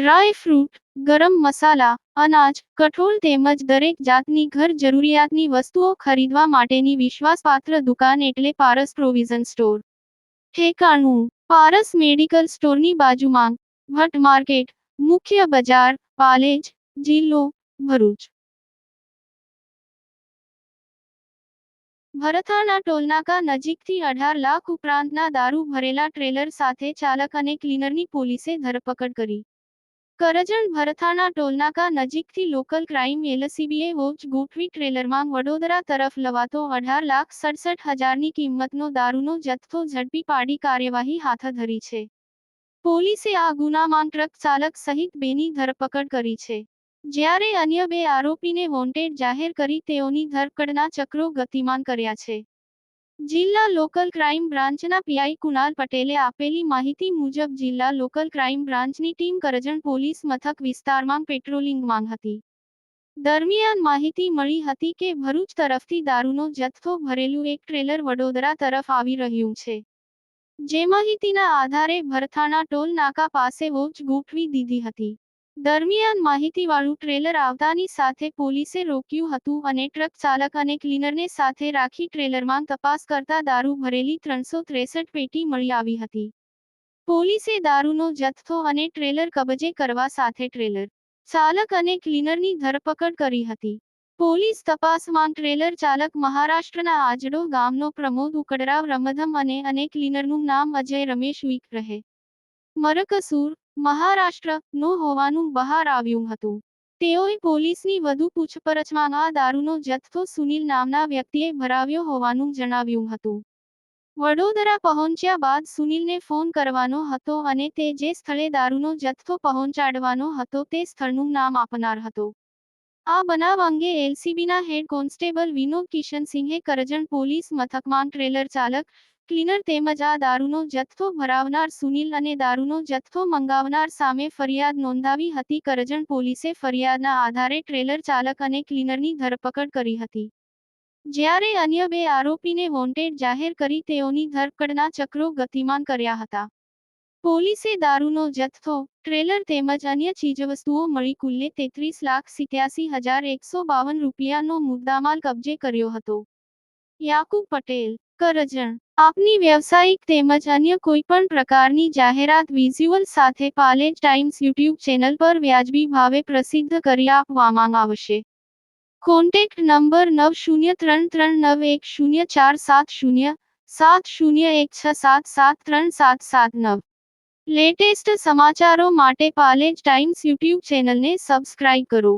Dry fruit, ગરમ મસાલા, અનાજ, કઠોળ તેમજ દરેક જાતની ઘર જરૂરિયાતની વસ્તુઓ ખરીદવા માટેની વિશ્વાસપાત્ર દુકાન એટલે પારસ પ્રોવિઝન સ્ટોર. ઠેકાણું: પારસ મેડિકલ સ્ટોરની બાજુમાં, ભટ્ટ માર્કેટ, મુખ્ય બજાર, પાલેજ, જિલ્લો ભરૂચ. ભરથાણા ટોલનાકા નજીકથી 18 લાખ ઉપરાંતના દારૂ ભરેલા ટ્રેલર સાથે ચાલક અને ક્લીનરની પોલીસે ધરપકડ કરી. કરજણ ભરથાણા ટોલનાકા નજીકથી લોકલ ક્રાઇમ એલસીબીએ વોચ ગોઠવી ટ્રેલરમાં વડોદરા તરફ લવાતો 18,67,000ની કિંમતનો દારૂનો જથ્થો ઝડપી પાડી કાર્યવાહી હાથ ધરી છે. પોલીસે આ ગુનામાં ટ્રક ચાલક સહિત બેની ધરપકડ કરી છે. જ્યારે અન્ય 2 આરોપીને વોન્ટેડ જાહેર કરી તેઓની ધરપકડના ચક્રો ગતિમાન કર્યા છે. જિલ્લા લોકલ ક્રાઇમ બ્રાન્ચના પીઆઈ કુણાલ પટેલે આપેલી માહિતી મુજબ જિલ્લા લોકલ ક્રાઇમ બ્રાન્ચની ટીમ કરજણ પોલીસ મથક વિસ્તારમાં પેટ્રોલિંગમાં હતી. દરમિયાન માહિતી મળી હતી કે ભરૂચ તરફથી દારૂનો જથ્થો ભરેલું એક ટ્રેલર વડોદરા તરફ આવી રહ્યું છે. જે માહિતીના આધારે ભરથાણા ટોલ નાકા પાસે વોચ ગોઠવી દીધી હતી. દરમિયાન માહિતીવાળું ટ્રેલર આવતાની સાથે પોલીસે રોક્યું હતું અને ટ્રક ચાલક અને ક્લીનરને સાથે રાખી ટ્રેલરમાં તપાસ કરતા દારૂ ભરેલી 363 પેટી મળી આવી હતી. પોલીસે દારૂનો જથ્થો અને ટ્રેલર કબજે કરવા સાથે ટ્રેલર ચાલક અને ક્લીનરની ધરપકડ કરી હતી. પોલીસ તપાસમાં ટ્રેલર ચાલક મહારાષ્ટ્રના આજડો ગામનો પ્રમોદ ઉકડરાવ રમધમ અને ક્લીનરનું નામ અજય રમેશ વિક રહે મરકસૂર, મહારાષ્ટ્ર નો હોવાનું બહાર આવ્યું હતું. તેઓએ પોલીસની વધુ પૂછપરછમાં આ દારૂનો જથ્થો સુનિલ નામના વ્યક્તિએ ભરાવ્યો હોવાનું જણાવ્યું હતું. વડોદરા પહોંચ્યા બાદ સુનિલને ફોન કરવાનો હતો અને તે જે સ્થળે દારૂનો જથ્થો પહોંચાડવાનો હતો તે સ્થળનું નામ આપનાર હતો. આ બનાવ અંગે એલસીબીના હેડ કોન્સ્ટેબલ વિનોદ કિશનસિંહે કરજણ પોલીસ મથકમાં ટ્રેલર ચાલક, ક્લીનર તેમજ આ દારૂનો જથ્થો ભરાવનાર સુનિલ અને દારૂનો જથ્થો મંગાવનાર સામે ફરિયાદ નોંધાવી હતી. કરજણ પોલીસે ફરિયાદના આધારે ટ્રેલર ચાલક અને ક્લીનરની ધરપકડ કરી હતી. જ્યારે અન્ય 2 આરોપીને વોન્ટેડ જાહેર કરી તેઓની ધરપકડના ચક્રો ગતિમાન કર્યા હતા. પોલીસે દારૂનો જથ્થો, ટ્રેલર તેમજ અન્ય ચીજવસ્તુઓ મળી કુલ્લે 33,87,152 રૂપિયાનો મુદ્દામાલ કબજે કર્યો હતો. યાકુબ પટેલ, કરજણ. આપની વ્યવસાયિક તેમજ અન્ય કોઈપણ પ્રકારની જાહેરાત વિઝ્યુઅલ સાથે પાલેજ ટાઈમ્સ યુટ્યુબ ચેનલ પર વ્યાજબી ભાવે પ્રસિદ્ધ કરી આપવામાં આવશે. Contact number 9033910470 7016773779. લેટેસ્ટ સમાચારો માટે પાલેજ ટાઈમ્સ યુટ્યુબ ચેનલને સબસ્ક્રાઇબ કરો.